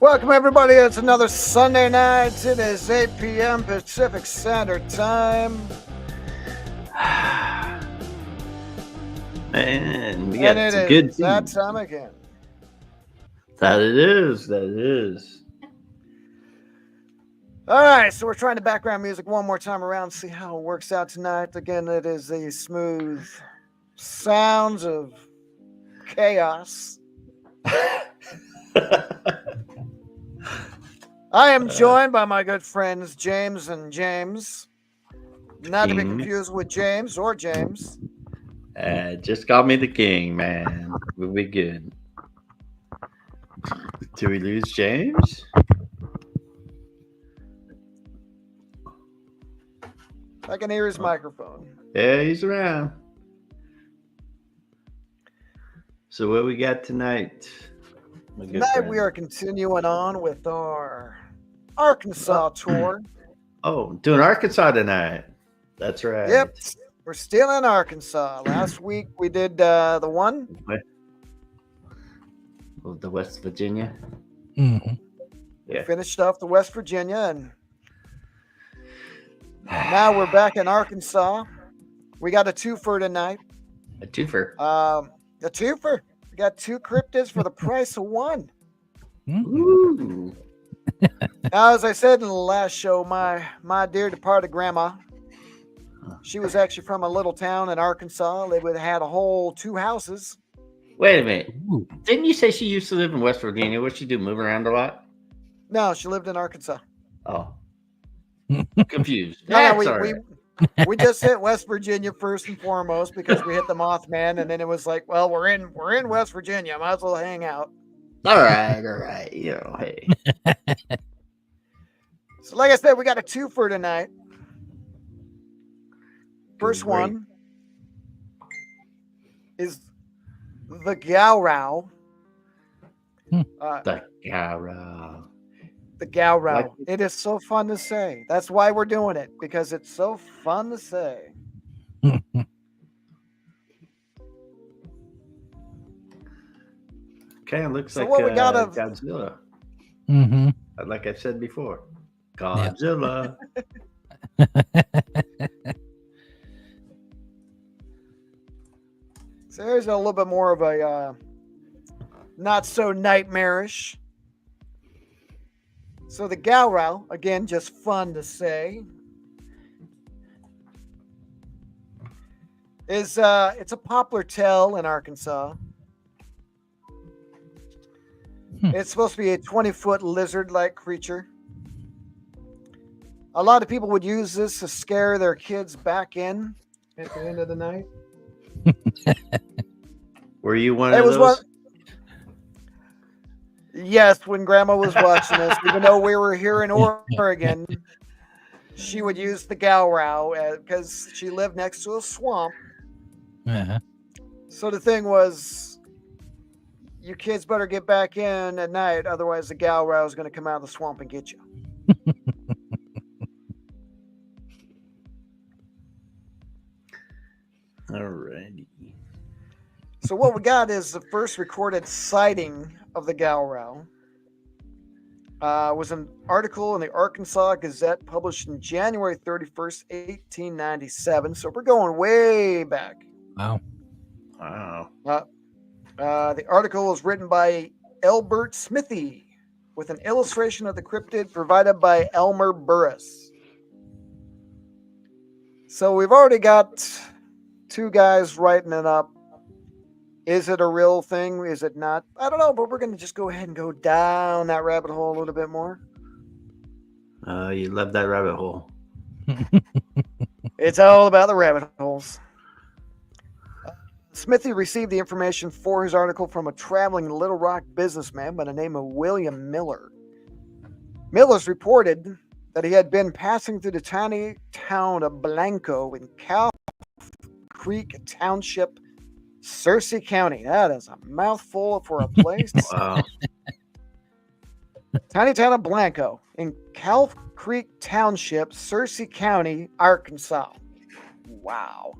Welcome, everybody. It's another Sunday night. It is 8 p.m. Pacific Standard Time. Man, we got And some it good is that teams. time again. That it is. That it is. All right, so we're trying the background music one more time around, see how it works out tonight. Again, it is the smooth sounds of chaos. I am joined by my good friends James and James. Not to be King. confused with James or James. Just call me the king, man. We'll be good. Did we lose James? I can hear his microphone. Yeah, he's around. So what we got tonight? my good Tonight friend? we are continuing on with our Arkansas tour. Oh, doing Arkansas tonight. That's right. Yep, we're still in Arkansas. Last week we did the one. Oh, the West Virginia. Mm-hmm. We Yeah. finished off the West Virginia, and now we're back in Arkansas. We got a twofer tonight. A twofer. The twofer. We got two cryptids for the price of one. Ooh. Now, as I said in the last show, my dear departed grandma, she was actually from a little town in Arkansas. They would have had a whole two houses. Wait a minute. Ooh. Didn't you say she used to live in West Virginia? What'd she do? Move around a lot? No, she lived in Arkansas. Oh. Confused. No, That's all right. we just hit West Virginia first and foremost because we hit the Mothman, and then it was like, well, we're in West Virginia. Might as well hang out. All right. You know, hey. So, like I said, we got a twofer tonight. First Great. one is the Gowrow. The Gowrow. The Gowrow. Like- It is so fun to say. That's why we're doing it, because it's so fun to say. Kind of looks So like what we got of- Godzilla. Mm-hmm. Like I've said before. Godzilla. So here's a little bit more of a not so nightmarish. So the Gowrow, again, just fun to say, is it's a poplar tail in Arkansas. It's supposed to be a 20-foot lizard-like creature. A lot of people would use this to scare their kids back in at the end of the night. Were you one It of was those? one. Yes, when Grandma was watching us, even though we were here in Oregon, she would use the Gowrow because she lived next to a swamp. Uh-huh. So the thing was, you kids better get back in at night, otherwise the Gowrow is going to come out of the swamp and get you. Alrighty. So what we got is the first recorded sighting of the Gowrow. Was an article in the Arkansas Gazette published in January 31st, 1897. So we're going way back. Wow. Wow. The article was written by Elbert Smithy with an illustration of the cryptid provided by Elmer Burris. So we've already got two guys writing it up. Is it a real thing? Is it not? I don't know, but we're going to just go ahead and go down that rabbit hole a little bit more. You love that rabbit hole. It's all about the rabbit holes. Smithy received the information for his article from a traveling Little Rock businessman by the name of William Miller. Miller's reported that he had been passing through the tiny town of Blanco in Cow Creek Township, Searcy County. That is a mouthful for a place. Wow. Tiny town of Blanco in Cow Creek Township, Searcy County, Arkansas. Wow.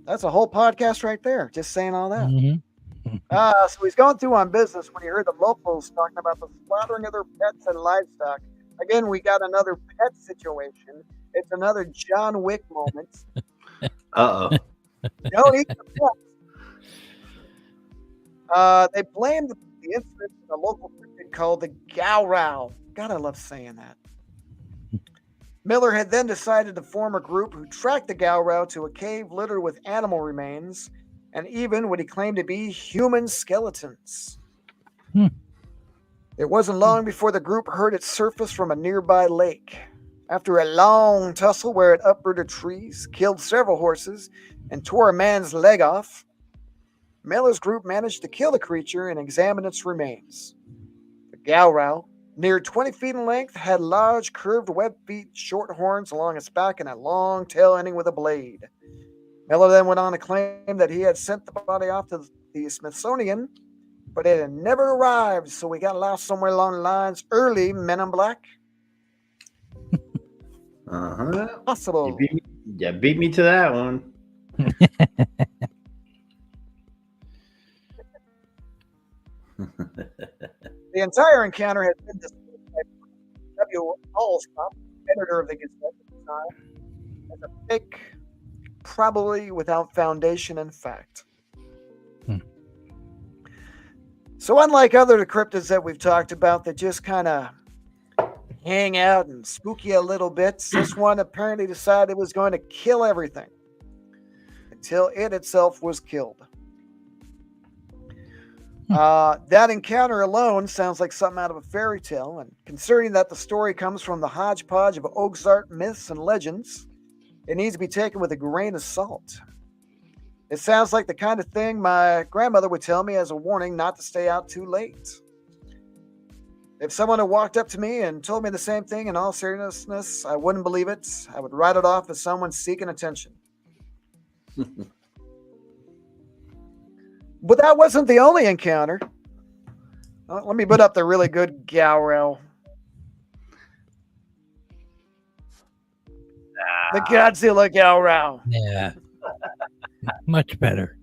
That's a whole podcast right there, just saying all that. Mm-hmm. So he's going through on business when he heard the locals talking about the slaughtering of their pets and livestock. Again, we got another pet situation. It's another John Wick moment. Uh-oh. Don't eat the pets. They blamed the incident on a local cryptid called the Gowrow. God, I love saying that. Miller had then decided to form a group who tracked the Gowrow to a cave littered with animal remains and even what he claimed to be human skeletons. Hmm. It wasn't long before the group heard it surface from a nearby lake. After a long tussle where it uprooted trees, killed several horses, and tore a man's leg off, Miller's group managed to kill the creature and examine its remains. The Gowrow, near 20 feet in length, had large curved webbed feet, short horns along its back, and a long tail ending with a blade. Miller then went on to claim that he had sent the body off to the Smithsonian, but it had never arrived, so we got lost somewhere along the lines. Early Men in Black. Uh-huh. Possible. You beat me to that one. The entire encounter has been dismissed by W. Allsop, editor of the Gazette at the time, as a fake, probably without foundation and fact. So unlike other cryptids that we've talked about that just kind of hang out and spook you a little bit, this one apparently decided it was going to kill everything until it itself was killed. That encounter alone sounds like something out of a fairy tale, and considering that the story comes from the hodgepodge of Ozark myths and legends, it needs to be taken with a grain of salt. It sounds like the kind of thing my grandmother would tell me as a warning not to stay out too late. If someone had walked up to me and told me the same thing in all seriousness, I wouldn't believe it. I would write it off as someone seeking attention. But that wasn't the only encounter. Let me put up the really good Gowrow. The Godzilla Gowrow. Yeah. Much better.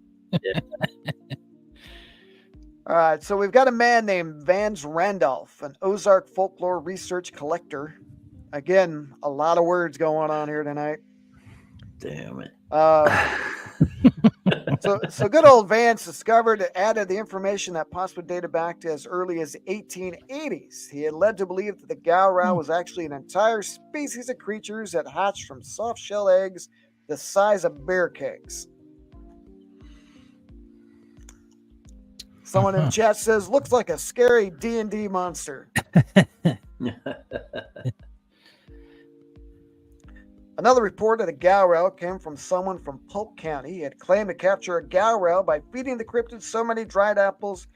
All right, so we've got a man named Vance Randolph, an Ozark folklore research collector. Again, a lot of words going on here tonight. Damn it. So good old Vance discovered and added the information that possibly dated back to as early as the 1880s. He had led to believe that the Gowrow was actually an entire species of creatures that hatched from soft-shell eggs the size of bear kegs. Someone in the chat says, looks like a scary D&D monster. Another report of the Gowrow came from someone from Polk County. He had claimed to capture a Gowrow by feeding the cryptid so many dried apples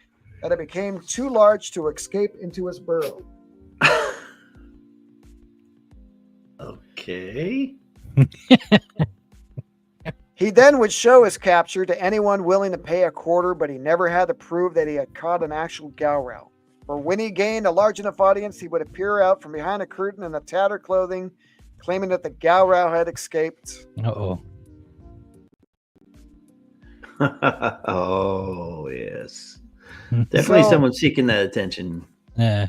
that it became too large to escape into his burrow. Okay. He then would show his capture to anyone willing to pay a quarter, but he never had to prove that he had caught an actual Gowrow. For when he gained a large enough audience, he would appear out from behind a curtain in the tattered clothing, claiming that the Gowrow had escaped. Uh-oh. Oh, yes. Definitely someone seeking that attention. Yeah.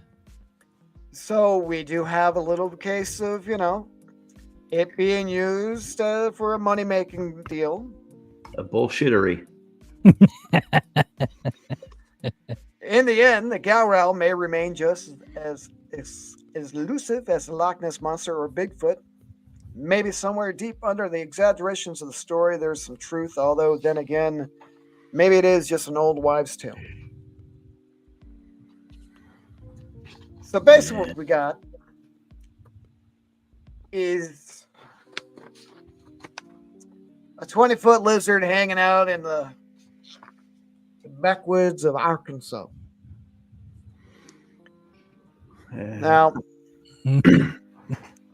So we do have a little case of, it being used for a money-making deal. A bullshittery. In the end, the Gowrow may remain just as elusive as the Loch Ness Monster or Bigfoot. Maybe somewhere deep under the exaggerations of the story, there's some truth, although then again, maybe it is just an old wives' tale. So basically what we got is a 20-foot lizard hanging out in the backwoods of Arkansas. Now,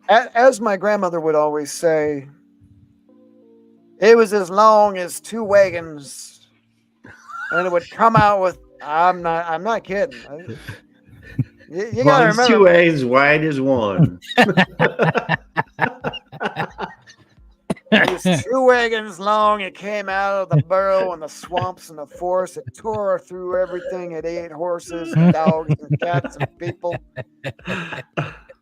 as my grandmother would always say, it was as long as two wagons, and it would come out with. I'm not kidding. You gotta remember, 2 ways wide as one. It was 2 wagons long. It came out of the burrow and the swamps and the forest. It tore through everything. It ate horses and dogs and cats and people.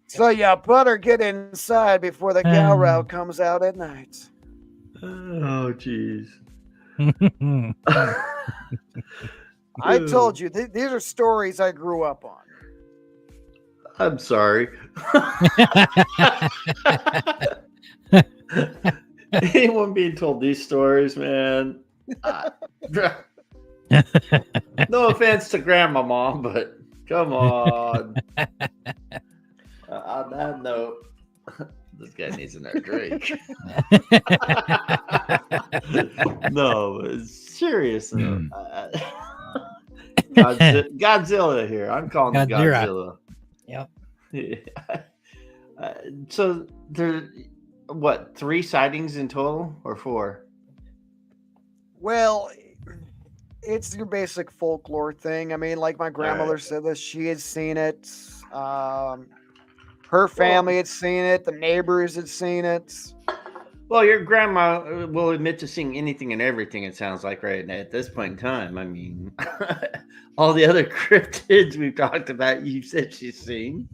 So you better get inside before the Gowrow comes out at night. Oh, jeez. I told you, these are stories I grew up on. I'm sorry. Anyone being told these stories, man? No offense to Grandma Mom, but come on. On that note, this guy needs another drink. No, but serious. Godzilla here. I'm calling him Godzilla. Yep. So there, what, 3 sightings in total or 4? Well, it's your basic folklore thing. I mean, like my grandmother said that she had seen it. Her family had seen it. The neighbors had seen it. Well, your grandma will admit to seeing anything and everything, it sounds like, right now at this point in time. I mean, all the other cryptids we've talked about, you said she's seen.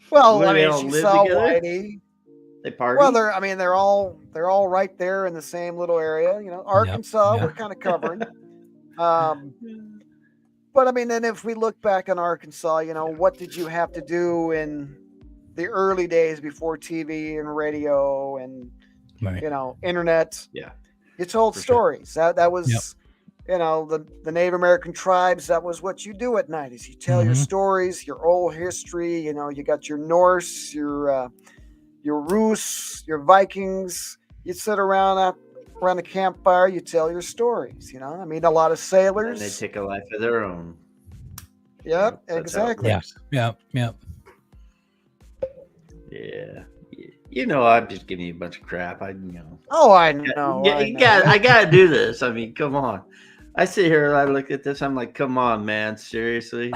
Well, I mean, she saw Whitey. They party? Well, they're all right there in the same little area. You know, Arkansas, we're kind of covering. But I mean, then if we look back on Arkansas, you know, what did you have to do in the early days before TV and radio and you know, internet? Yeah, you told stories. Sure. That was, you know, the Native American tribes. That was what you do at night. Is you tell your stories, your old history. You know, you got your Norse, your Rus, your Vikings. You sit around the campfire, you tell your stories. You know, I mean, a lot of sailors. And they take a life of their own. Yep, exactly. Yeah. You know, I'm just giving you a bunch of crap. I know. Oh, I know. I gotta do this. I mean, come on. I sit here and I look at this. I'm like, come on, man. Seriously.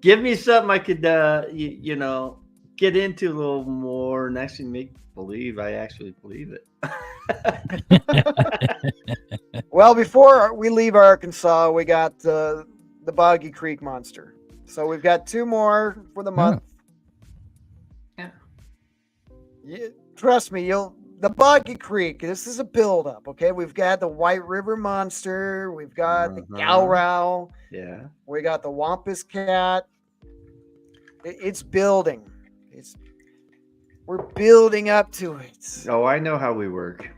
Give me something I could, you know, get into a little more and actually make believe I actually believe it. Well, before we leave Arkansas, we got the Boggy Creek Monster. So we've got 2 more for the month. Yeah, trust me, the Boggy Creek. This is a build-up, okay? We've got the White River Monster. We've got the Gowrow. Yeah. We got the Wampas Cat. It's building. We're building up to it. Oh, I know how we work.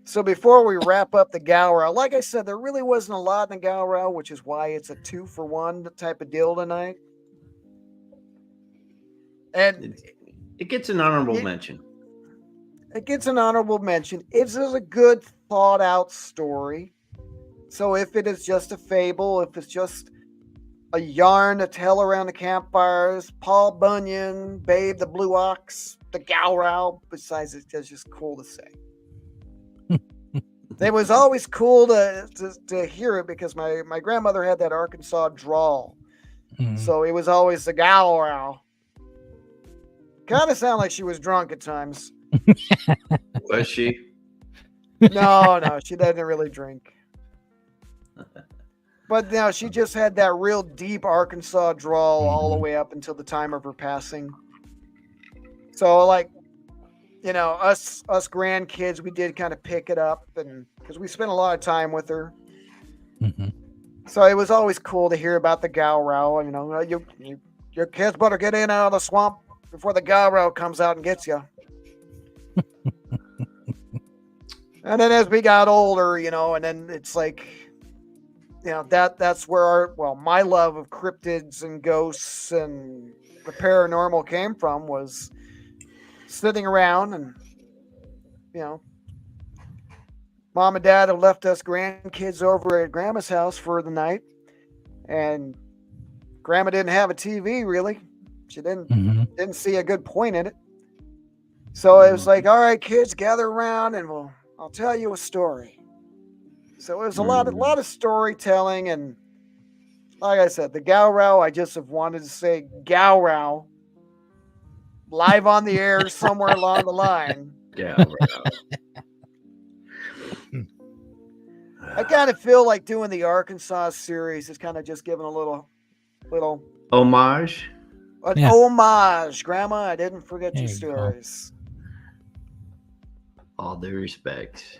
So before we wrap up the Gowrow, like I said, there really wasn't a lot in the Gowrow, which is why it's a 2-for-1 type of deal tonight. And it gets an honorable mention. It gets an honorable mention. It is a good thought out story. So if it is just a fable, if it's just a yarn to tell around the campfires, Paul Bunyan, Babe the Blue Ox, the Gowrow, besides it's just cool to say. It was always cool to hear it because my grandmother had that Arkansas drawl. So it was always the Gowrow. Kind of sounded like she was drunk at times. Was she? No, she doesn't really drink. But no, she just had that real deep Arkansas drawl all the way up until the time of her passing. So, like, you know, us grandkids, we did kind of pick it up, and because we spent a lot of time with her. So it was always cool to hear about the Gowrow. You know, your kids better get in out of the swamp before the Gowrow comes out and gets you. And then as we got older, you know, and then it's like, you know, that's where my love of cryptids and ghosts and the paranormal came from, was sitting around and, you know, Mom and Dad have left us grandkids over at Grandma's house for the night, and Grandma didn't have a TV really. She didn't see a good point in it. So it was like, all right, kids, gather around and I'll tell you a story. So it was a lot of storytelling, and like I said, the Gowrow. I just have wanted to say Gowrow live on the air somewhere along the line. Yeah. I kind of feel like doing the Arkansas series is kind of just giving a little Homage. an Yeah. homage. Grandma, I didn't forget There your you go. stories. All due respects.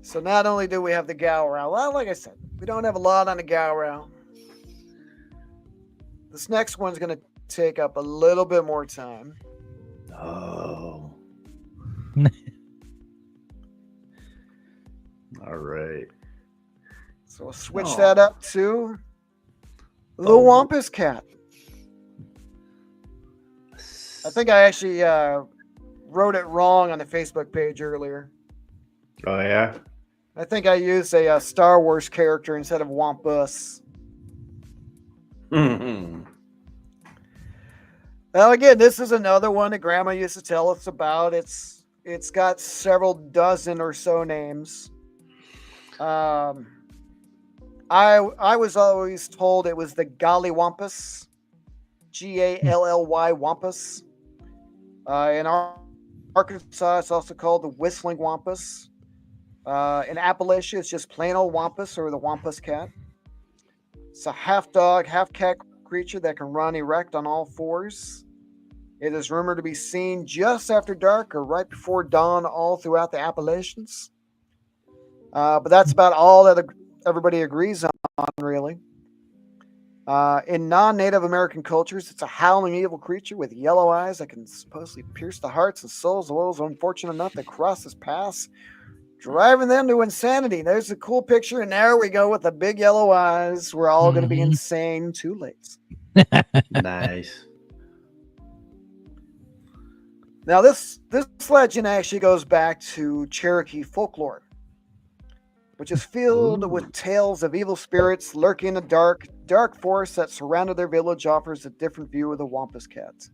So not only do we have the Gowrow, well, like I said, we don't have a lot on the Gowrow. This next one's going to take up a little bit more time. Oh. All right. So we'll switch that up to the Wampas Cat. I think I actually wrote it wrong on the Facebook page earlier. Oh yeah. I think I used a Star Wars character instead of Wampus. Mm-hmm. Now again, this is another one that Grandma used to tell us about. It's got several dozen or so names. I was always told it was the Gallywampus, Gally Wampus. In Arkansas, it's also called the Whistling Wampus. In Appalachia, it's just plain old Wampus or the Wampas Cat. It's a half dog, half cat creature that can run erect on all fours. It is rumored to be seen just after dark or right before dawn all throughout the Appalachians. But that's about all that everybody agrees on, really. In non-Native American cultures, it's a howling evil creature with yellow eyes that can supposedly pierce the hearts and souls of those unfortunate enough to cross this pass, driving them to insanity. There's a cool picture, and there we go with the big yellow eyes. We're all going to be insane too late. Nice. Now, this legend actually goes back to Cherokee folklore, which is filled with tales of evil spirits lurking in the dark forest that surrounded their village offers a different view of the Wampas Cat.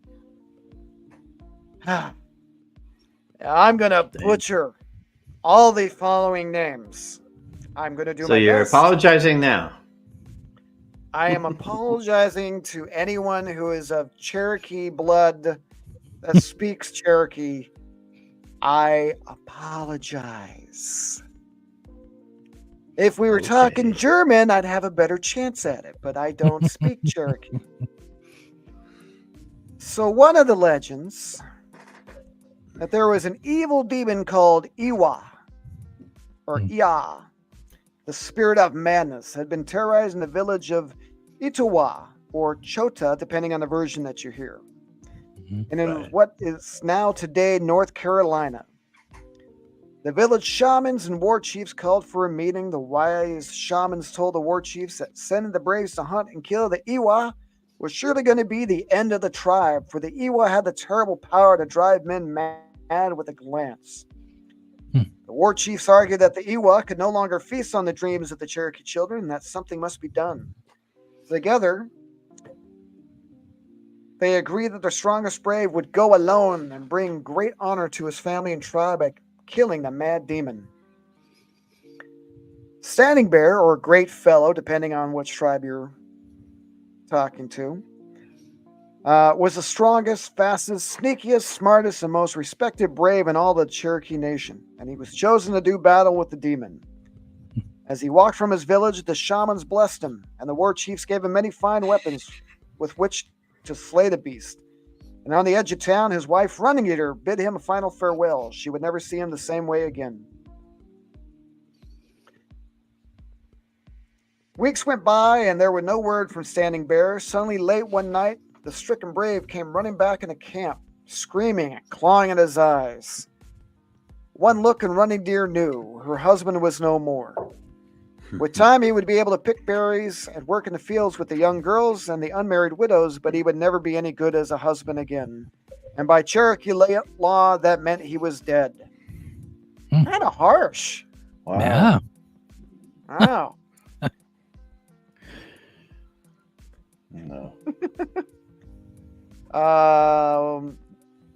I'm going to butcher all the following names. I'm going to do my best. So you're apologizing now? I am apologizing to anyone who is of Cherokee blood that speaks Cherokee. I apologize. If we were talking German, I'd have a better chance at it, but I don't speak Cherokee. So one of the legends that there was an evil demon called Iwa, or Ia, the spirit of madness, had been terrorizing the village of Itawa, or Chota, depending on the version that you hear. And in what is now today North Carolina. The village shamans and war chiefs called for a meeting. The wise shamans told the war chiefs that sending the braves to hunt and kill the Iwa was surely going to be the end of the tribe, for the Iwa had the terrible power to drive men mad with a glance. The war chiefs argued that the Iwa could no longer feast on the dreams of the Cherokee children and that something must be done. Together, they agreed that the strongest brave would go alone and bring great honor to his family and tribe by killing the mad demon. Standing Bear, or Great Fellow, depending on which tribe you're talking to, was the strongest, fastest, sneakiest, smartest, and most respected brave in all the Cherokee nation, and he was chosen to do battle with the demon. As he walked from his village, the shamans blessed him, and the war chiefs gave him many fine weapons with which to slay the beast. And on the edge of town, his wife, Running Eater, bid him a final farewell. She would never see him the same way again. Weeks went by, and there was no word from Standing Bear. Suddenly, late one night, the stricken brave came running back into camp, screaming and clawing at his eyes. One look, and Running Deer knew her husband was no more. With time, he would be able to pick berries and work in the fields with the young girls and the unmarried widows, but he would never be any good as a husband again. And by Cherokee law, that meant he was dead. Kind of harsh. Wow. Yeah. Wow. No.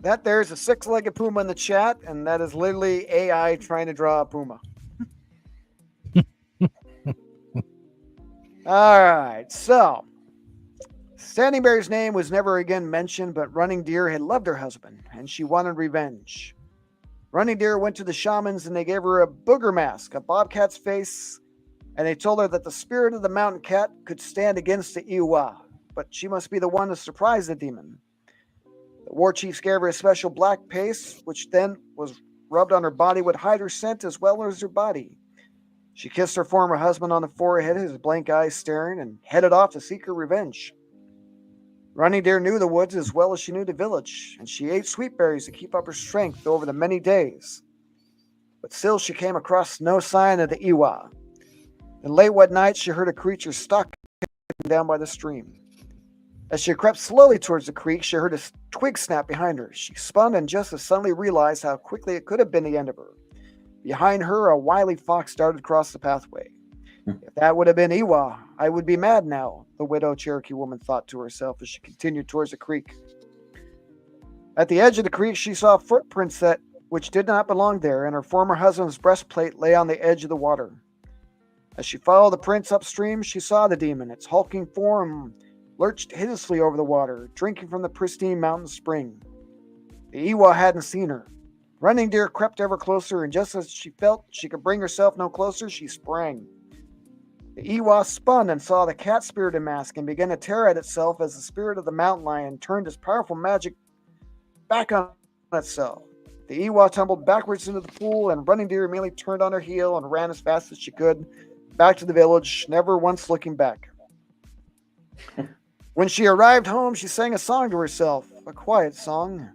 That there's a six-legged puma in the chat, and that is literally AI trying to draw a puma. All right, so Standing Bear's name was never again mentioned, but Running Deer had loved her husband, and she wanted revenge. Running Deer went to the shamans, and they gave her a booger mask, a bobcat's face, and they told her that the spirit of the mountain cat could stand against the Iwa, but she must be the one to surprise the demon. The war chiefs gave her a special black paste, which then was rubbed on her body, would hide her scent as well as her body. She kissed her former husband on the forehead, his blank eyes staring, and headed off to seek her revenge. Running Deer knew the woods as well as she knew the village, and she ate sweet berries to keep up her strength over the many days. But still she came across no sign of the Iwa. And late one night she heard a creature stalking down by the stream. As she crept slowly towards the creek, she heard a twig snap behind her. She spun and just as suddenly realized how quickly it could have been the end of her. Behind her, a wily fox darted across the pathway. If that would have been Iwa, I would be mad now, the widow Cherokee woman thought to herself as she continued towards the creek. At the edge of the creek, she saw footprints which did not belong there, and her former husband's breastplate lay on the edge of the water. As she followed the prints upstream, she saw the demon. Its hulking form lurched hideously over the water, drinking from the pristine mountain spring. The Iwa hadn't seen her. Running Deer crept ever closer, and just as she felt she could bring herself no closer, she sprang. The Iwa spun and saw the cat spirited mask and began to tear at itself as the spirit of the mountain lion turned its powerful magic back on itself. The Iwa tumbled backwards into the pool, and Running Deer immediately turned on her heel and ran as fast as she could back to the village, never once looking back. When she arrived home, she sang a song to herself, a quiet song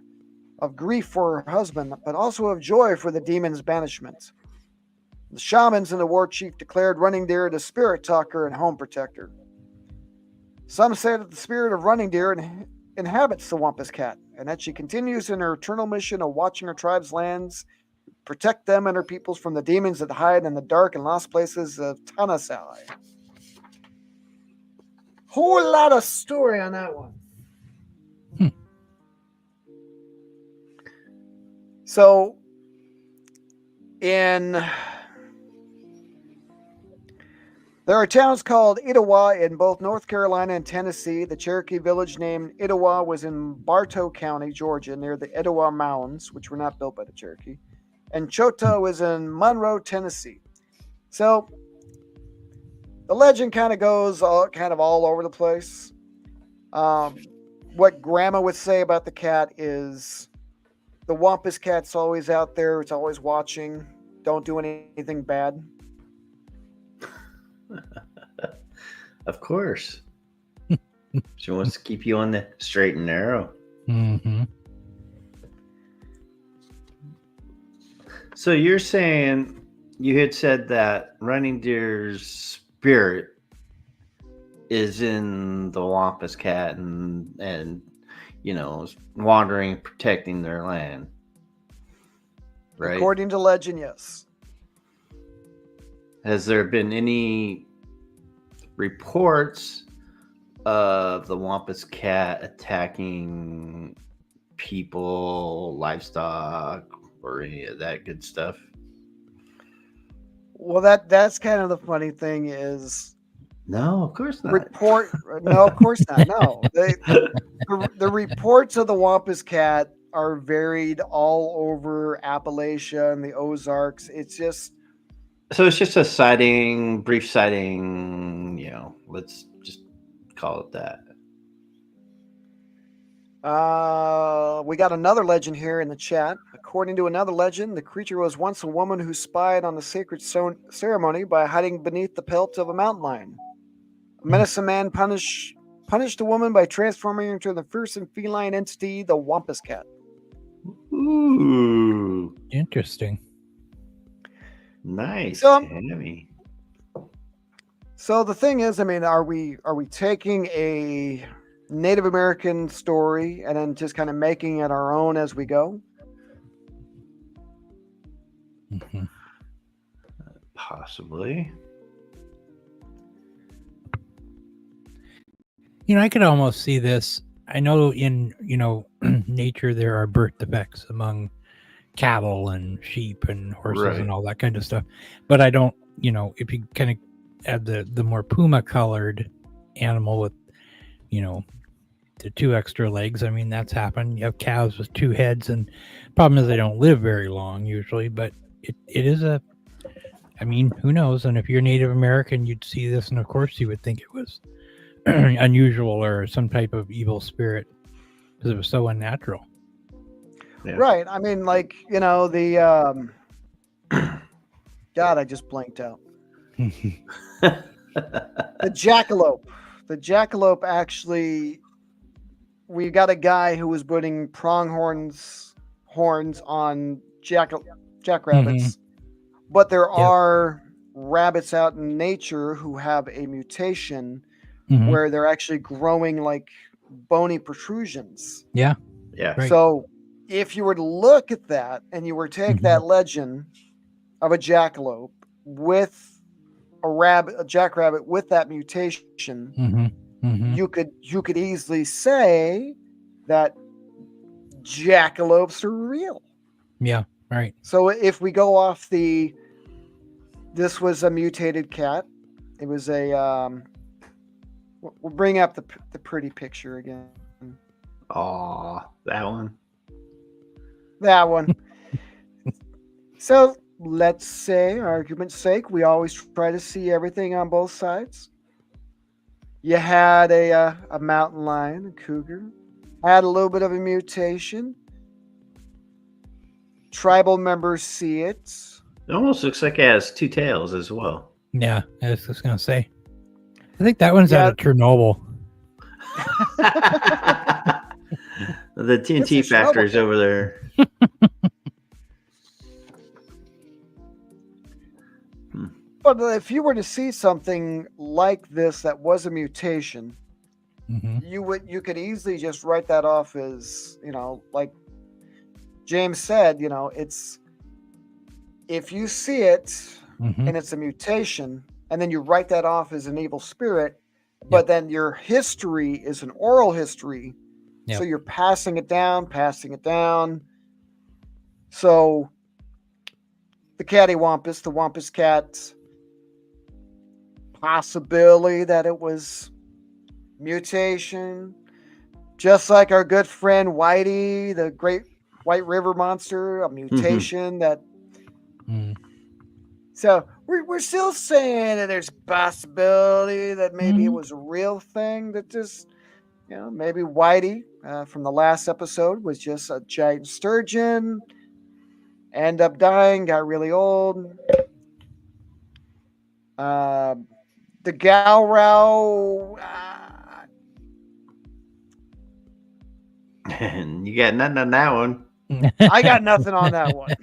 of grief for her husband, but also of joy for the demon's banishment. The shamans and the war chief declared Running Deer the spirit talker and home protector. Some say that the spirit of Running Deer inhabits the Wampas Cat, and that she continues in her eternal mission of watching her tribe's lands, protect them and her peoples from the demons that hide in the dark and lost places of Tanasai. Whole lot of story on that one. So, there are towns called Etowah in both North Carolina and Tennessee. The Cherokee village named Etowah was in Bartow County, Georgia, near the Etowah Mounds, which were not built by the Cherokee. And Chota was in Monroe, Tennessee. So the legend kind of goes all over the place. What Grandma would say about the cat is the Wampas Cat's always out there. It's always watching. Don't do anything bad. Of course. She wants to keep you on the straight and narrow. Mm-hmm. So you're saying you had said that Running Deer's spirit is in the Wampas Cat and wandering, protecting their land. Right? According to legend, yes. Has there been any reports of the Wampas Cat attacking people, livestock, or any of that good stuff? Well, that's kind of the funny thing is No, of course not. No, of course not. No, the reports of the Wampas Cat are varied all over Appalachia and the Ozarks. It's just So it's just a sighting, brief sighting, let's just call it that. We got another legend here in the chat. According to another legend, the creature was once a woman who spied on the sacred ceremony by hiding beneath the pelt of a mountain lion. A menacing man punished the woman by transforming her into the fearsome feline entity, the Wampas Cat. Ooh, Interesting. nice, So- Tammy. So the thing is, are we taking a Native American story and then just kind of making it our own as we go? Mhm. Possibly. I could almost see this. I know in nature there are birth defects among cattle and sheep and horses Right. and all that kind of stuff, but I don't. If you kind of add the more puma colored animal with the 2 extra legs, I mean that's happened. You have cows with 2 heads, and problem is they don't live very long usually, but it is a. I mean, who knows? And if you're Native American, you'd see this, and of course you would think it was unusual or some type of evil spirit because it was so unnatural. Yeah. Right. I mean, like, the God, I just blanked out. The jackalope. The jackalope actually, we got a guy who was putting pronghorns horns on jackrabbits, but there Yep. are rabbits out in nature who have a mutation Mhm. where they're actually growing like bony protrusions. Yeah. Yeah. Right. So if you were to look at that and you were to take that legend of a jackalope with a jackrabbit with that mutation, you could easily say that jackalopes are real. Yeah. Right. So if we go off this was a mutated cat. It was a we'll bring up the pretty picture again. Aw, that one. That one. So let's say, argument's sake, we always try to see everything on both sides. You had a mountain lion, a cougar, had a little bit of a mutation. Tribal members see it. It almost looks like it has 2 tails as well. Yeah. I was just gonna say. I think that one's out of Chernobyl. The TNT It's a Chernobyl factory's cat. over there. But if you were to see something like this that was a mutation, you could easily just write that off as, like James said, it's if you see it and it's a mutation, and then you write that off as an evil spirit, but then your history is an oral history. Yep. So you're passing it down. So the cattywampus, the Wampas cat, possibility that it was mutation, just like our good friend Whitey, the great White River monster, a mutation that. So we're still saying that there's possibility that maybe it was a real thing that just, maybe Whitey from the last episode was just a giant sturgeon, end up dying, got really old. The Gowrow, And you got nothing on that one. I got nothing on that one.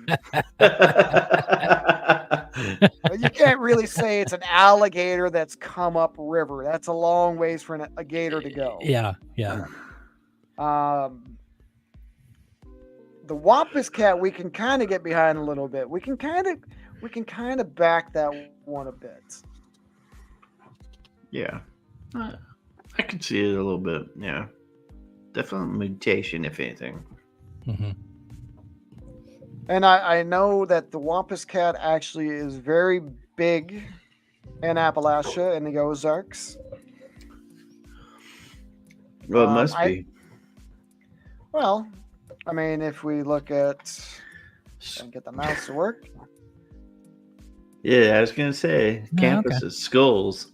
But you can't really say it's an alligator that's come up river. That's a long ways for a gator to go. Yeah. The Wampas cat we can kind of get behind a little bit. We can kind of back that one a bit. Yeah. I could see it a little bit. Yeah. Definitely mutation, if anything. And I know that the Wampas cat actually is very big in Appalachia and the Ozarks. Well, it must be. Well, I mean, if we look at and get the mouse to work. Yeah, I was gonna say campuses, schools.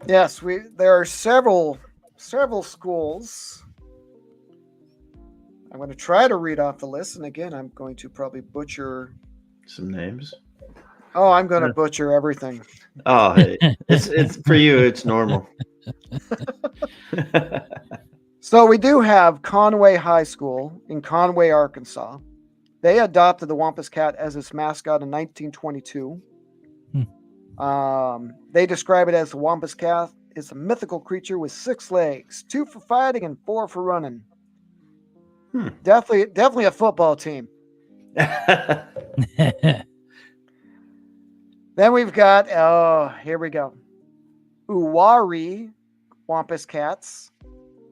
Yes, there are several schools. I'm going to try to read off the list, and again, I'm going to probably butcher some names. Oh, I'm going to butcher everything. Oh, hey, it's for you. It's normal. So we do have Conway High School in Conway, Arkansas. They adopted the Wampas cat as its mascot in 1922. They describe it as the Wampas cat is a mythical creature with 6 legs, 2 for fighting and 4 for running. Definitely a football team. Then we've got, here we go. Uwari Wampas cats.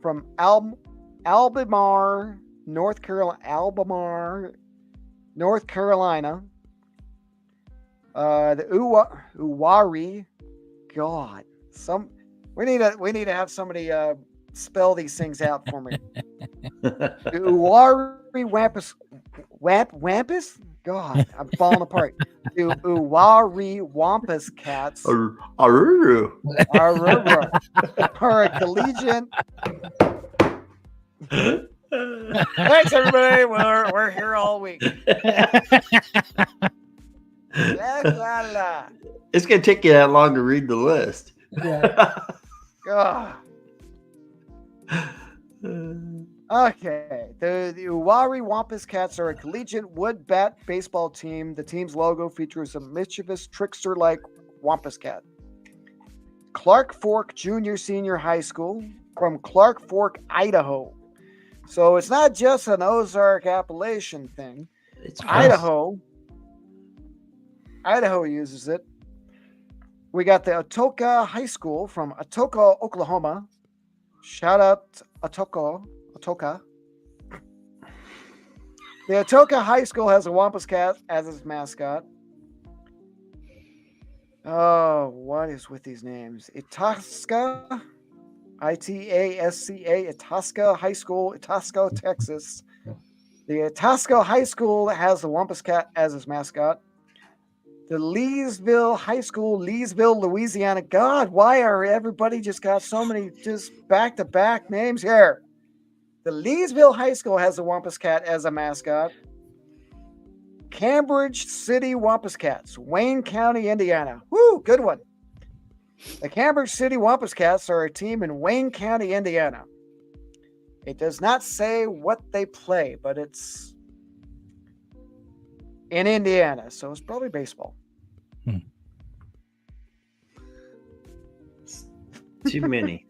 from Albemarle, North Carolina. The Uwari. God, we need to have somebody spell these things out for me. The Uwari Wampas. God, I'm falling apart. The Uwari Wampas cats are a collegion. Thanks, everybody. We're here all week. It's gonna take you that long to read the list. God. Okay, the Uwari Wampas Cats are a collegiate wood bat baseball team. The team's logo features a mischievous trickster-like Wampas cat. Clark Fork Junior Senior High School from Clark Fork, Idaho. So it's not just an Ozark Appalachian thing. It's Idaho uses it. We got the Atoka High School from Atoka, Oklahoma. Shout out Atoka. The Atoka High School has a Wampas cat as its mascot. Oh, what is with these names? Itasca, Itasca, Itasca High School, Itasca, Texas. The Itasca High School has the Wampas cat as its mascot. The Leesville High School, Leesville, Louisiana. God, why are everybody just got so many just back-to-back names here? The Leesville High School has the Wampas cat as a mascot. Cambridge City Wampas Cats, Wayne County, Indiana. Woo, good one. The Cambridge City Wampas Cats are a team in Wayne County, Indiana. It does not say what they play, but it's in Indiana, so it's probably baseball. Too many.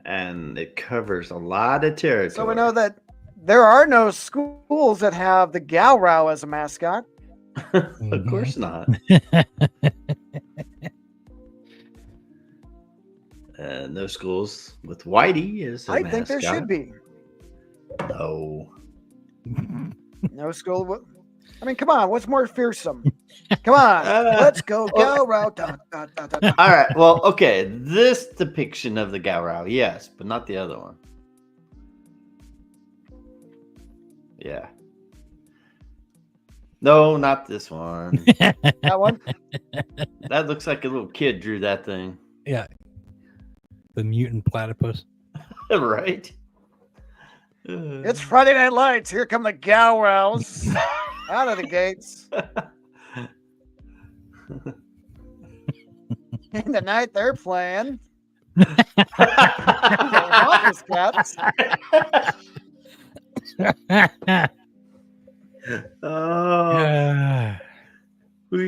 And it covers a lot of territory. So we know that there are no schools that have the Gowrow as a mascot. Of course not. No schools with Whitey as a mascot. Think there should be. No. No school. I mean, come on. What's more fearsome? Come on. Let's go Gowrow. All right. Well, okay. This depiction of the Gowrow, yes, but not the other one. Yeah. No, not this one. That one? That looks like a little kid drew that thing. Yeah. The mutant platypus. Right? It's Friday Night Lights. Here come the Gowrows out of the gates. In the night they're playing. Wampas Cats.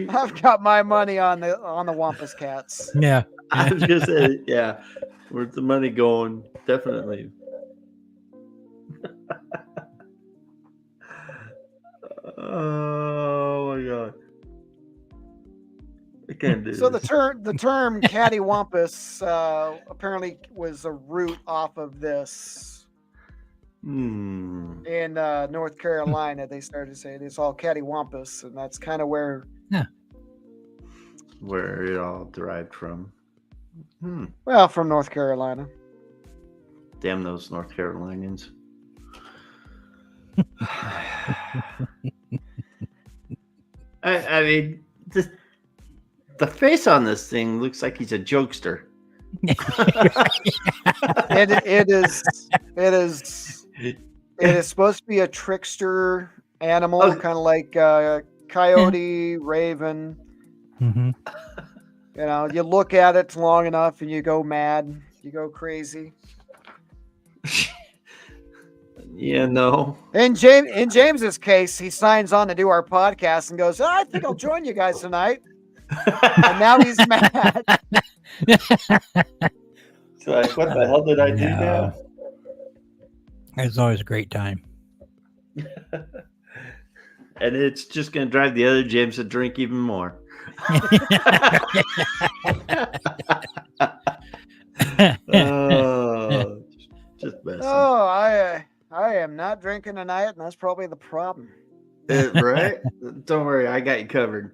I've got my money on the Wampas Cats. Yeah. I was gonna say, yeah. Where's the money going? Definitely. Oh my god. I can't do So this. the term cattywampus apparently was a root off of this. In North Carolina, they started to say it's all cattywampus, and that's kind of where it all derived from. Well, from North Carolina. Damn those North Carolinians. I mean, the face on this thing looks like he's a jokester. It is supposed to be a trickster animal, kind of like coyote, raven. Mm-hmm. You know, you look at it long enough and you go mad, you go crazy. Yeah, no. In James's case, he signs on to do our podcast and goes, I think I'll join you guys tonight. And now he's mad. It's like, what the hell did I do now? It's always a great time. And it's just going to drive the other James to drink even more. Oh, working tonight, and that's probably the problem. Right? Don't worry, I got you covered.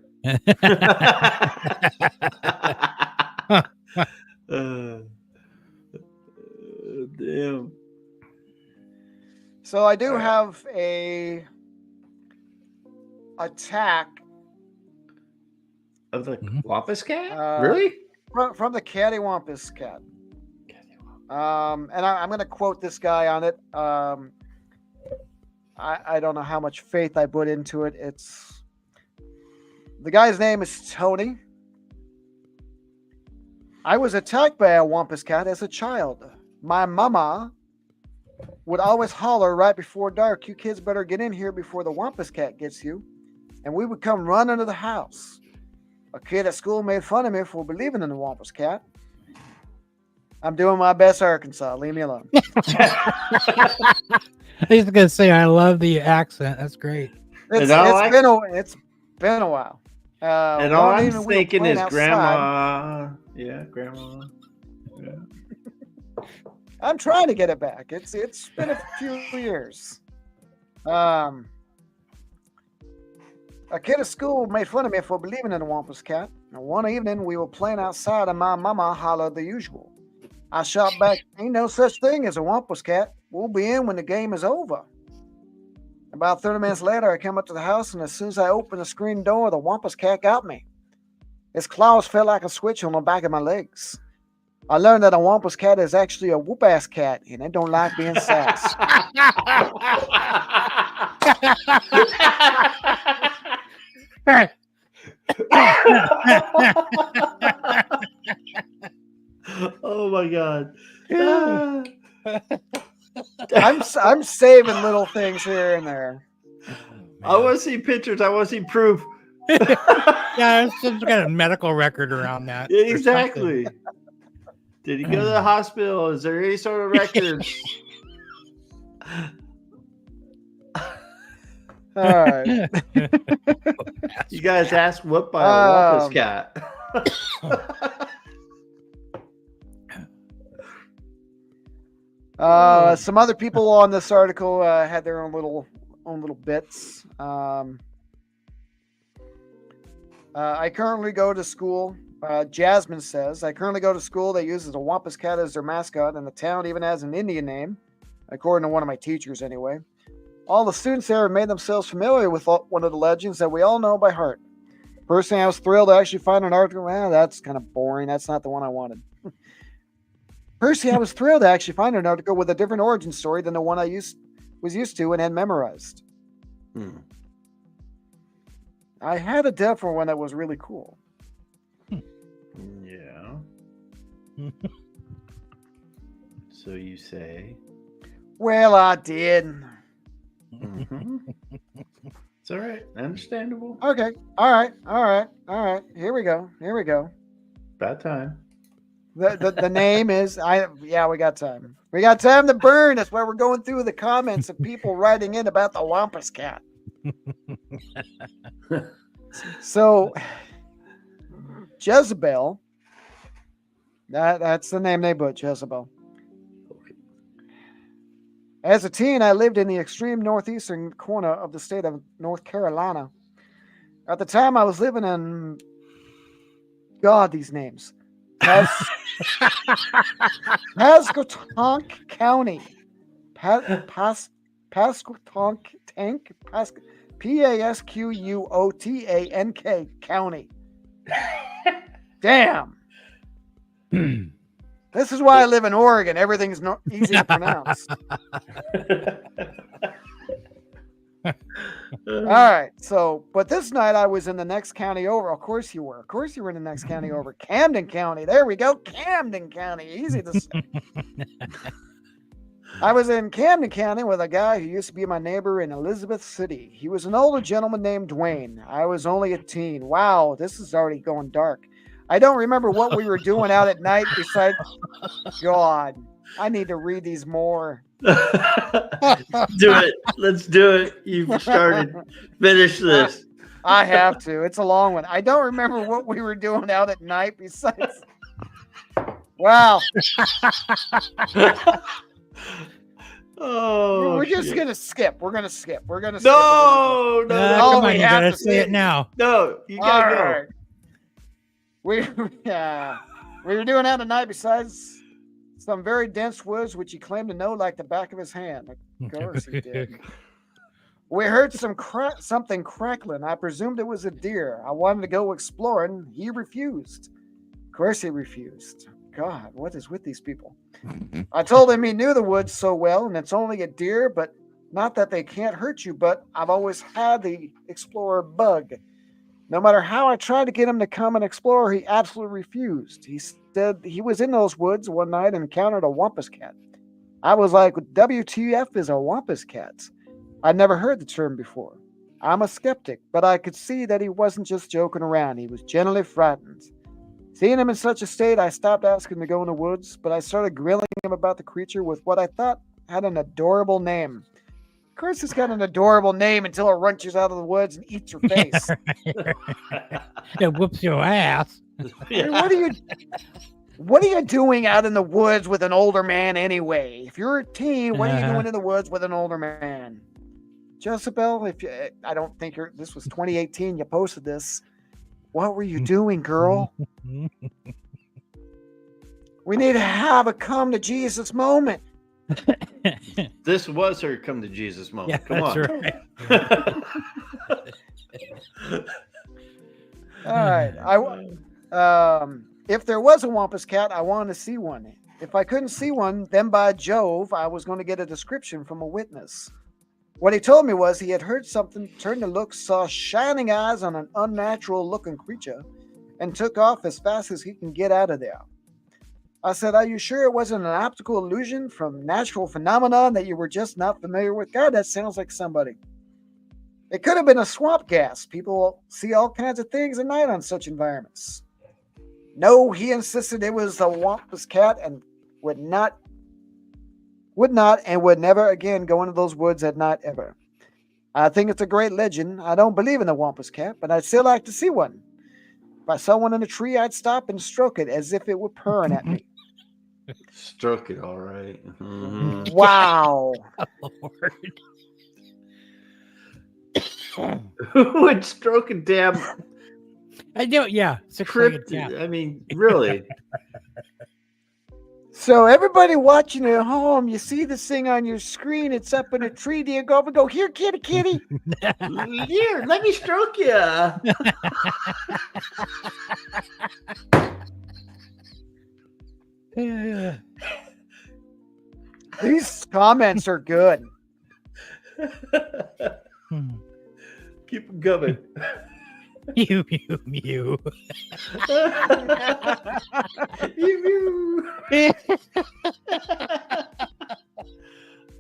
Damn. So I do All right. have a attack Of the Mhm. Wampas cat? Uh, Really? from the Cattywampus cat. And I'm going to quote this guy on it. I don't know how much faith I put into it. The guy's name is Tony. I was attacked by a Wampas cat as a child. My mama would always holler right before dark, "You kids better get in here before the Wampas cat gets you." And we would come running to the house. A kid at school made fun of me for believing in the Wampas cat. I'm doing my best, Arkansas. Leave me alone. I was gonna say I love the accent. That's great. It's been a while. And all I'm thinking is grandma. Yeah, grandma. Yeah. I'm trying to get it back. It's been a few years. A kid at school made fun of me for believing in the Wampas cat. And one evening we were playing outside and my mama hollered the usual. I shot back, "Ain't no such thing as a Wampas cat. We'll be in when the game is over." About 30 minutes later, I came up to the house, and as soon as I opened the screen door, the Wampas cat got me. His claws felt like a switch on the back of my legs. I learned that a Wampas cat is actually a whoop-ass cat, and it don't like being sassed. Oh my god. I'm saving little things here and there. I want to see pictures. I want to see proof. Yeah, there's some kind of medical record around that. or something. Exactly. Did he go to the hospital? Is there any sort of records? All right. You guys asked what by a Wampas cat. Some other people on this article had their own little bits. I currently go to school. Jasmine says, "I currently go to school that uses a Wampas cat as their mascot, and the town even has an Indian name, according to one of my teachers anyway. All the students there have made themselves familiar with one of the legends that we all know by heart. Personally, I was thrilled to actually find an article. Well, that's kind of boring. That's not the one I wanted. Personally, I was thrilled to actually find an article with a different origin story than the one I was used to and had memorized. I had a different one that was really cool." Yeah. So you say. Well, I did. Mm-hmm. It's all right. Understandable. Okay. All right. Here we go. About time. The name is we got time. We got time to burn. That's why we're going through the comments of people writing in about the Wampas cat. So Jezebel, that's the name they put, Jezebel. As a teen, I lived in the extreme northeastern corner of the state of North Carolina. At the time, I was living in these names. Pasquotank County. Pasquotank Pasquotank County. Damn. This is why I live in Oregon. Everything's easy to pronounce. All right. So, but this night I was in the next county over. Of course you were. Of course you were in the next county over. Camden County. There we go. Camden County. Easy to say. I was in Camden County with a guy who used to be my neighbor in Elizabeth City. He was an older gentleman named Dwayne. I was only a teen. Wow, this is already going dark. I don't remember what we were doing out at night besides... God, I need to read these more. Do it. Let's do it. You've started. Finish this. I have to. It's a long one. I don't remember what we were doing out at night besides... Wow. Oh, We're just shit. gonna skip. We're gonna skip. We're gonna skip. No, no, Ah, no. all come we on, you have gotta to say say- it now. No, you All gotta go. right. We were doing that tonight. Besides some very dense woods, which he claimed to know like the back of his hand. Of course he did. We heard something crackling. I presumed it was a deer. I wanted to go exploring. He refused. Of course he refused. God, what is with these people? I told him he knew the woods so well, and it's only a deer, but not that they can't hurt you, but I've always had the explorer bug. No matter how I tried to get him to come and explore, he absolutely refused. He said he was in those woods one night and encountered a Wampas cat. I was like, WTF is a Wampas cat? I'd never heard the term before. I'm a skeptic, but I could see that he wasn't just joking around. He was genuinely frightened. Seeing him in such a state, I stopped asking him to go in the woods, but I started grilling him about the creature with what I thought had an adorable name. Of course, it's got an adorable name until it runches out of the woods and eats your face. It whoops your ass. I mean, what are you doing out in the woods with an older man anyway? If you're a teen, what are you doing in the woods with an older man? Jezebel, I don't think this was 2018. You posted this. What were you doing, girl? We need to have a come to Jesus moment. This was her come to Jesus moment. Yeah, Come on. right. All right. If there was a Wampas cat, I wanted to see one. If I couldn't see one, then by Jove, I was going to get a description from a witness. What he told me was he had heard something, turned to look, saw shining eyes on an unnatural looking creature, and took off as fast as he can get out of there. I said, are you sure it wasn't an optical illusion from natural phenomenon that you were just not familiar with? God, that sounds like somebody. It could have been a swamp gas. People see all kinds of things at night on such environments. No, he insisted it was a Wampas cat and would not and would never again go into those woods at night ever. I think it's a great legend. I don't believe in the Wampas cat, but I'd still like to see one. If I saw one in a tree, I'd stop and stroke it as if it were purring at me. Stroke it, all right. Mhm. Wow. Lord. Who would stroke a damn I know, yeah. Six-legged cat. cryptid? I mean, really? So everybody watching at home, you see this thing on your screen. It's up in a tree. Do you go up and go, here, kitty, kitty? Here, let me stroke you. These comments are good. Keep them coming. Mew, mew, mew.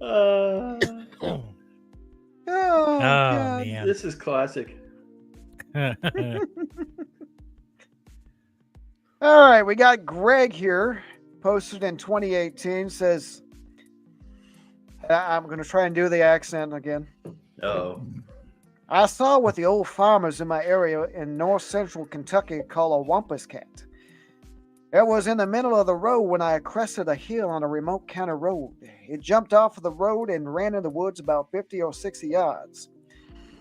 Oh, God. Man. This is classic. All right, we got Greg here, posted in 2018, says, I'm going to try and do the accent again. Oh. I saw what the old farmers in my area in north central Kentucky call a Wampas cat. It was in the middle of the road when I crested a hill on a remote county road. It jumped off of the road and ran in the woods about 50 or 60 yards.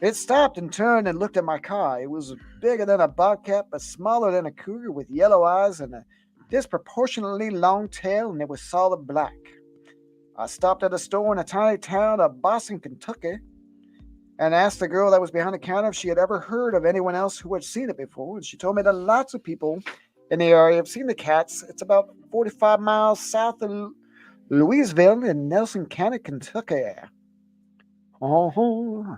It stopped and turned and looked at my car. It was bigger than a bobcat, but smaller than a cougar, with yellow eyes and a disproportionately long tail, and it was solid black. I stopped at a store in a tiny town of Boston, Kentucky, and asked the girl that was behind the counter if she had ever heard of anyone else who had seen it before. And she told me that lots of people in the area have seen the cats. It's about 45 miles south of Louisville in Nelson County, Kentucky. Oh.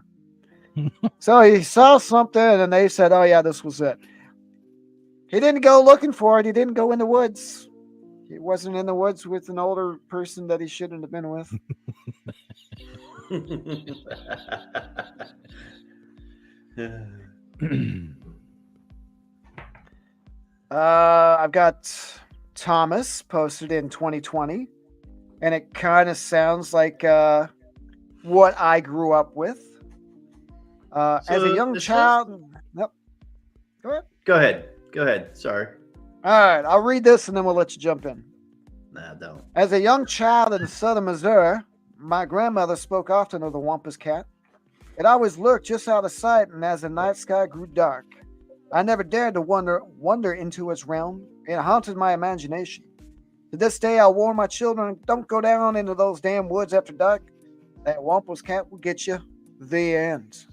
So he saw something and they said, oh yeah, this was it. He didn't go looking for it. He didn't go in the woods. He wasn't in the woods with an older person that he shouldn't have been with. I've got Thomas posted in 2020, and it kind of sounds like what I grew up with. As a young child. Nope. Go ahead. Go ahead. Sorry. All right, I'll read this and then we'll let you jump in. Nah, don't. As a young child in southern Missouri, My grandmother spoke often of the Wampas cat. It always lurked just out of sight, and as the night sky grew dark, I never dared to wander into its realm. It haunted my imagination. To this day, I warn my children, don't go down into those damn woods after dark. That Wampas cat will get you. The end.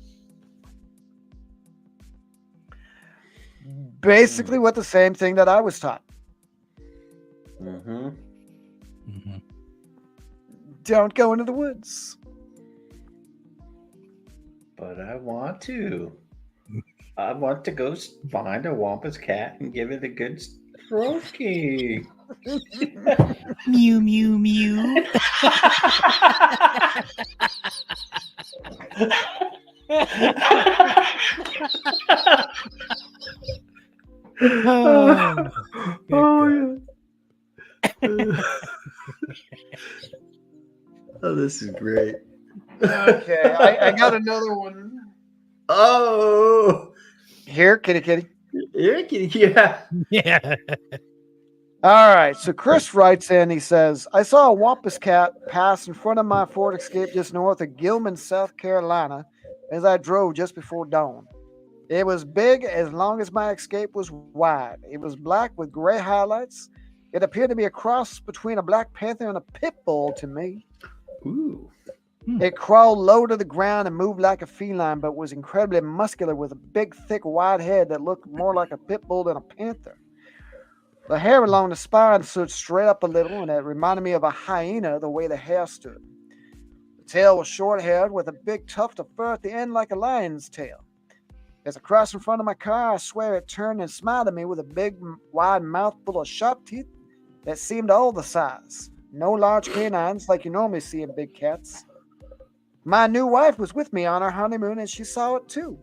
Basically, what the same thing that I was taught. Mm-hmm. Mm-hmm. Don't go into the woods. But I want to. I want to go find a Wampas cat and give it a good stroking. Mew, mew, mew. Oh, Oh, yeah. Oh, this is great. Okay, I got another one. Oh, Here, kitty. yeah. yeah. All right, so Chris writes in, he says, I saw a Wampas cat pass in front of my Ford Escape just north of Gilman, South Carolina, as I drove just before dawn. It was big as long as my Escape was wide. It was black with gray highlights. It appeared to be a cross between a black panther and a pit bull to me. Ooh. It crawled low to the ground and moved like a feline, but was incredibly muscular with a big, thick, wide head that looked more like a pit bull than a panther. The hair along the spine stood straight up a little, and it reminded me of a hyena the way the hair stood. The tail was short-haired with a big tuft of fur at the end like a lion's tail. As I crossed in front of my car, I swear it turned and smiled at me with a big, wide mouth full of sharp teeth that seemed all the size. No large canines like you normally see in big cats. My new wife was with me on our honeymoon, and she saw it too.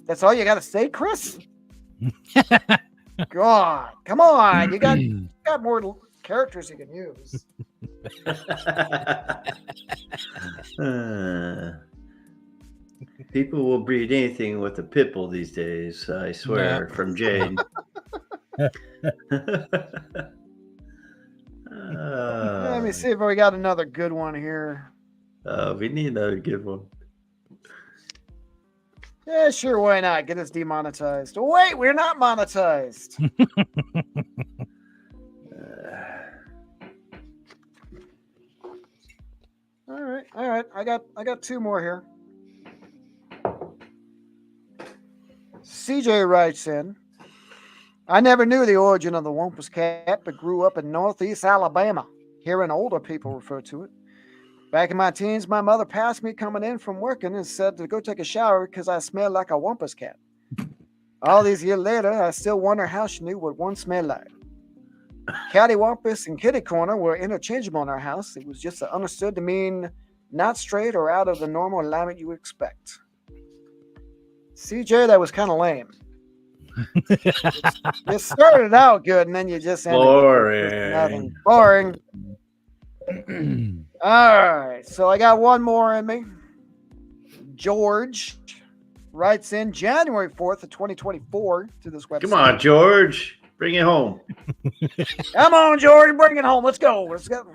That's all you got to say, Chris? God, come on. You got more characters you can use. People will breed anything with a pit bull these days, I swear, from Jade. Let me see if we got another good one here. We need another good one. Yeah, sure, why not? Get us demonetized. Oh, wait, we're not monetized. All right. I got two more here. CJ writes in, I never knew the origin of the Wampas cat, but grew up in northeast Alabama, hearing older people refer to it. Back in my teens, my mother passed me coming in from working and said to go take a shower because I smelled like a Wampas cat. All these years later, I still wonder how she knew what one smelled like. Cattywampus and kitty corner were interchangeable in our house. It was just understood to mean not straight or out of the normal alignment you would expect. CJ, that was kind of lame. You started out good and then you just ended with nothing. Boring. All right, so I got one more in me. George writes in January 4th of 2024 to this website. Come on, George. Bring it home. Come on, George. Bring it home. Let's go. Let's go.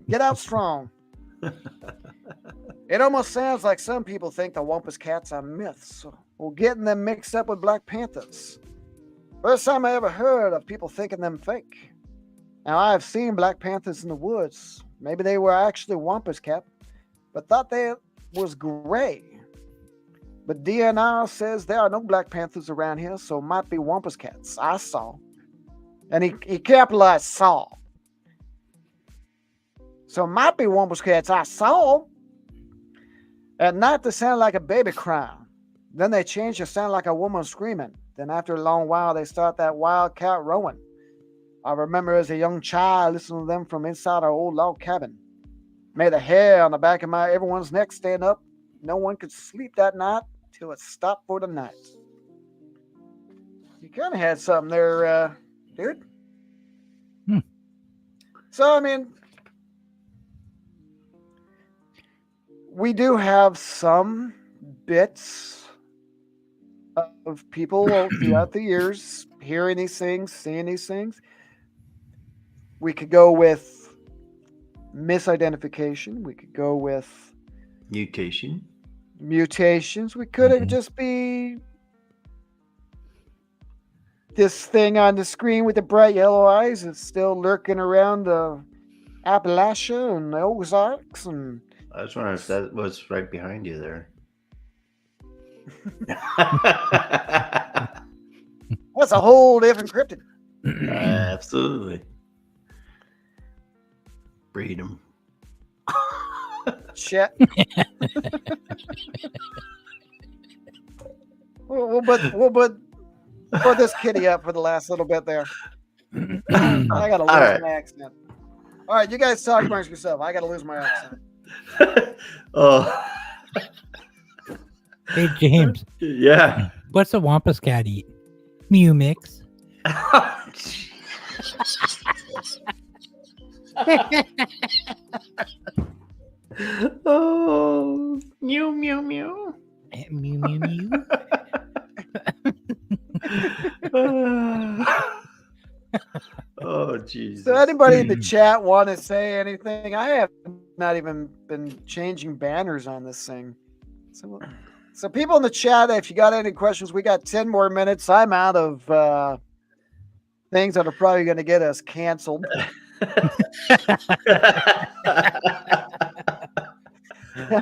Get out strong. It almost sounds like some people think the Wampas cats are myths, or getting them mixed up with Black Panthers. First time I ever heard of people thinking them fake. Now, I have seen Black Panthers in the woods. Maybe they were actually Wampas cat, but thought they was gray. But DNR says there are no Black Panthers around here, so it might be Wampas cats. I saw. And he capitalized saw. So it might be Wampas cats I saw. At night, they sound like a baby crying. Then they change to sound like a woman screaming. Then after a long while, they start that wild cat rowing. I remember as a young child listening to them from inside our old log cabin. Made the hair on the back of everyone's neck stand up. No one could sleep that night till it stopped for the night. You kind of had something there, dude. So, I mean, we do have some bits of people throughout the years hearing these things, seeing these things. We could go with misidentification. We could go with Mutation. mutations. We could Mhm. just be this thing on the screen with the bright yellow eyes. It's still lurking around the Appalachia and the Ozarks. And I was wondering if that was right behind you there. that's a whole different cryptid. Absolutely. Breed them. Shit. we'll put this kitty up for the last little bit there. I gotta lose right. my accent. All right, you guys talk amongst yourself. I gotta lose my accent. Oh, Hey, James, yeah. what's a Wampas cat eat? Mew mix. Oh, mew mew mew. Mew, mew, mew. Oh, Jesus. So anybody in the chat want to say anything? I have not even been changing banners on this thing. So people in the chat, if you got any questions, we got 10 more minutes. I'm out of things that are probably going to get us canceled.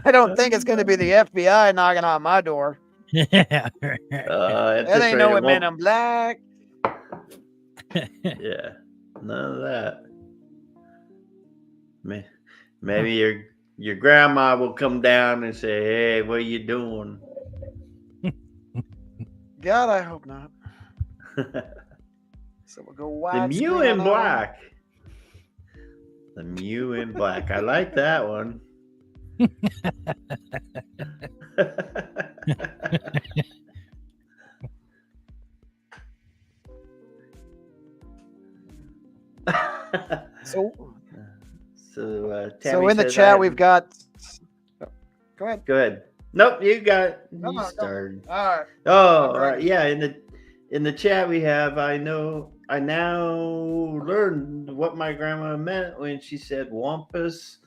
I don't think it's going to be the FBI knocking on my door. Yeah. That ain't no Men in Black. Yeah, none of that. Maybe your grandma will come down and say, "Hey, what are you doing?" God, I hope not. So we'll go The wide. Mew in Black. The Mew in Black. I like that one. So Tammy in the says chat, we've got. Go ahead. Go ahead. Nope, you got it. No, You no, started. All right. Oh, I'm ready. yeah. In the chat we have. I now learned what my grandma meant when she said Wampas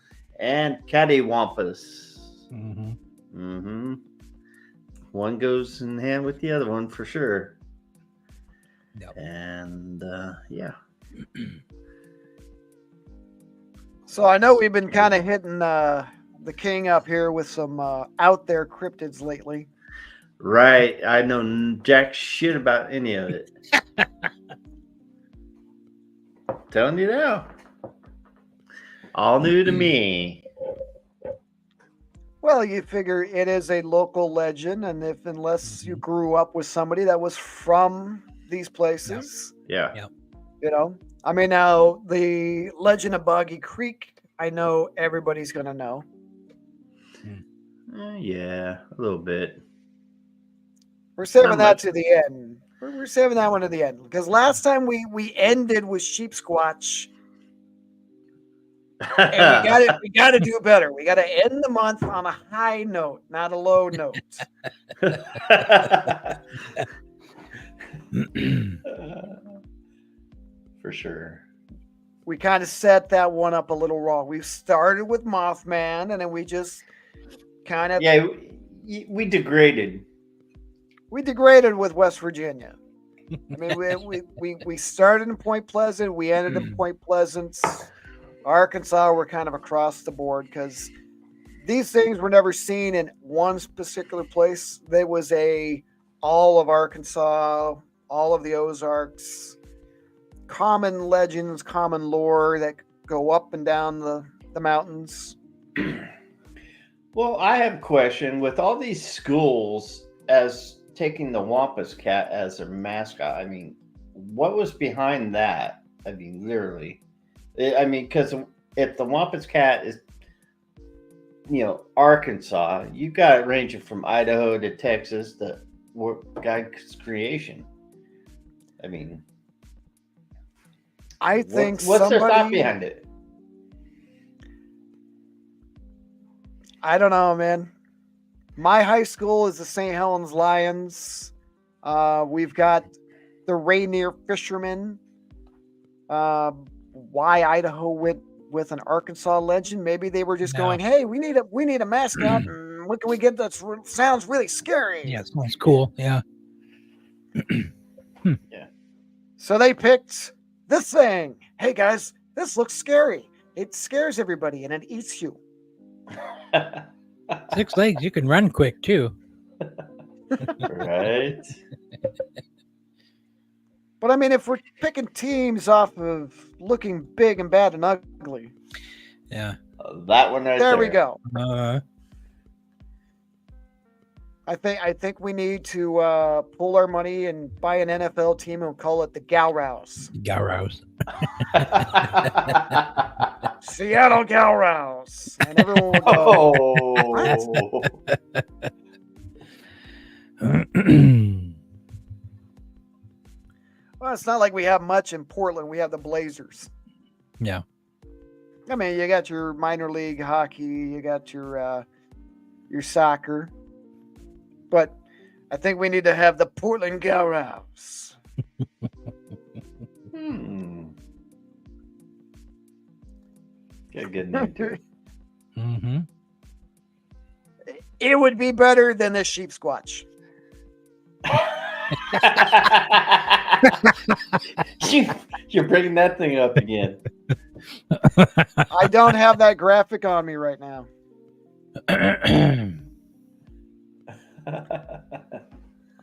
and Cattywampus. Mm-hmm. Mm-hmm. One goes in hand with the other one for sure. Yep. And yeah. So I know we've been kind of hitting the king up here with some out there cryptids lately. Right. I know jack shit about any of it. Telling you now. All new to me. Well, you figure it is a local legend, and unless you grew up with somebody that was from these places, Yeah. you know. I mean, now the legend of Boggy Creek, I know everybody's gonna know. Yeah, a little bit. We're saving Not that much. to the end. We're saving that one to the end because last time we ended with Sheep Squatch, and we got to do better. We got to end the month on a high note, not a low note. For sure. We kind of set that one up a little wrong. We started with Mothman, and then we just kind of we degraded. We degraded with West Virginia. I mean, we started in Point Pleasant, we ended in Point Pleasant. Arkansas, we're kind of across the board because these things were never seen in one particular place. There was all of Arkansas, all of the Ozarks, common legends, common lore that go up and down the mountains. Well, I have a question. With all these schools as taking the Wampas cat as their mascot, I mean, what was behind that? I mean, literally. I mean, because if the Wampas cat is, Arkansas, you got it ranging from Idaho to Texas to God's creation. I mean, I think what's their thought behind it? I don't know, man. My high school is the St. Helens Lions. We've got the Rainier Fishermen. Why Idaho went with an Arkansas legend. Maybe they were just No. going, "Hey, we need a mascot. And what can we get that sounds really scary?" Yeah, sounds cool. Yeah. So they picked this thing. Hey guys, this looks scary. It scares everybody and it eats you. 6 legs. You can run quick too. Right. But I mean, if we're picking teams off of looking big and bad and ugly, Yeah. That one right there. there we go. I think we need to pull our money and buy an NFL team and call it the Gowrows. Gowrows. Seattle Gowrows. And everyone will go, Oh. well, it's not like we have much in Portland. We have the Blazers. Yeah. I mean, you got your minor league hockey, you got your soccer, but I think we need to have the Portland Gowrows. Get a good name to it. Mm-hmm. It would be better than the Sheep Squatch. You're bringing that thing up again. I don't have that graphic on me right now.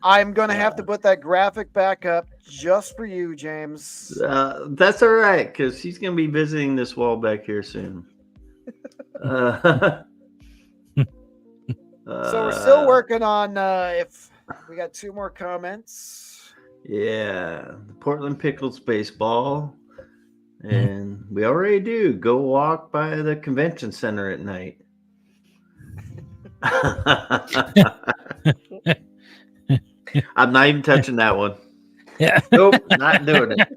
I'm going to have to put that graphic back up just for you, James. That's all right, because he's going to be visiting this wall back here soon. So we're still working on if we got 2 more comments. Yeah, the Portland Pickles baseball. And we already do. Go walk by the convention center at night. I'm not even touching that one. Yeah. Nope, not doing it.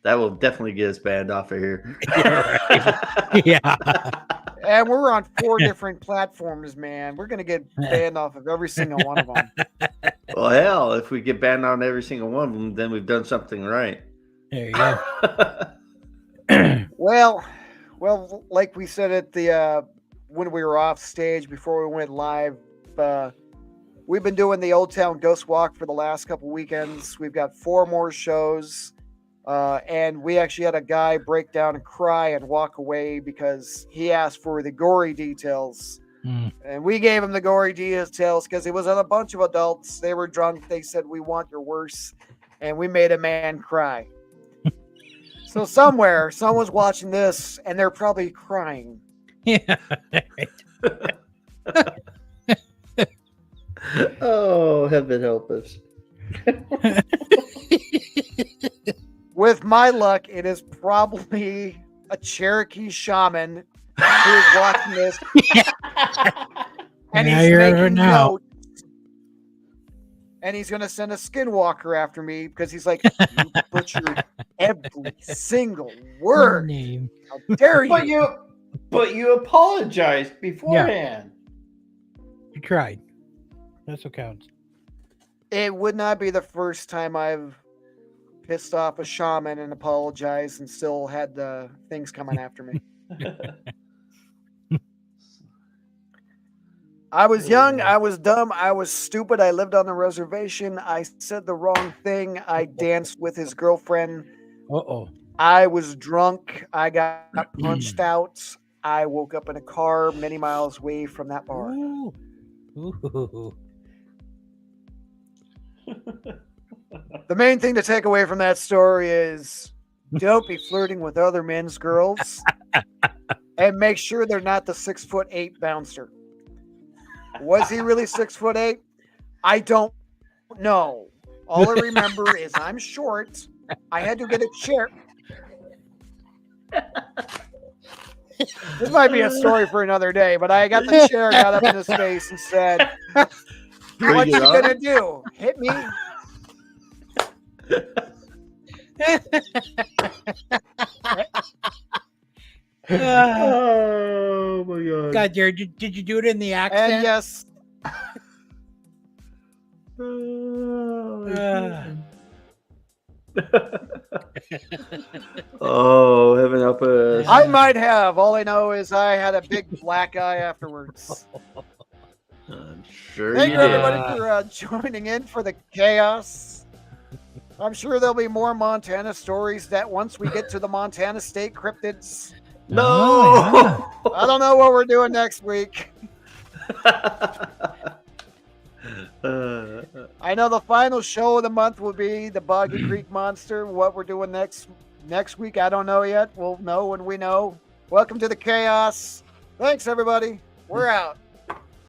That will definitely get us banned off of here. Yeah. And we're on 4 different platforms, man. We're going to get banned off of every single one of them. Well, hell, if we get banned on every single one of them, then we've done something right. There you go. Well, like we said at the when we were off stage before we went live, we've been doing the Old Town Ghost Walk for the last couple weekends. We've got 4 more shows. And we actually had a guy break down and cry and walk away because he asked for the gory details. And we gave him the gory details because it was on a bunch of adults. They were drunk. They said, "We want your worst." And we made a man cry. So somewhere, someone's watching this and they're probably crying. Yeah. Oh, heaven help us. With my luck, it is probably a Cherokee shaman who is watching this. And Now he's you're making now. notes. And he's going to send a skinwalker after me because he's like, "You butchered every single word. Name. How dare you?" But you apologized beforehand. You tried. That's what counts. It would not be the first time I've pissed off a shaman and apologized and still had the things coming after me. I was young, I was dumb, I was stupid, I lived on the reservation, I said the wrong thing, I danced with his girlfriend, Uh-oh. I was drunk, I got punched out, I woke up in a car many miles away from that bar. Ooh. Ooh. The main thing to take away from that story is don't be flirting with other men's girls and make sure they're not the 6'8" bouncer. Was he really 6'8"? I don't know. All I remember is I'm short. I had to get a chair. This might be a story for another day, but I got the chair, got up in his face, and said, "What you gonna do? Hit me?" Oh my god! God, Jared, did you do it in the accent? And yes, Oh, Oh, heaven help us. I might have. All I know is I had a big black eye afterwards. I'm sure Thank you you, did. everybody, for joining in for the chaos. I'm sure there'll be more Montana stories that once we get to the Montana State cryptids. No. Oh, I don't know what we're doing next week. I know the final show of the month will be the Boggy Creek Monster. What we're doing next week, I don't know yet. We'll know when we know. Welcome to the chaos. Thanks, everybody. We're out.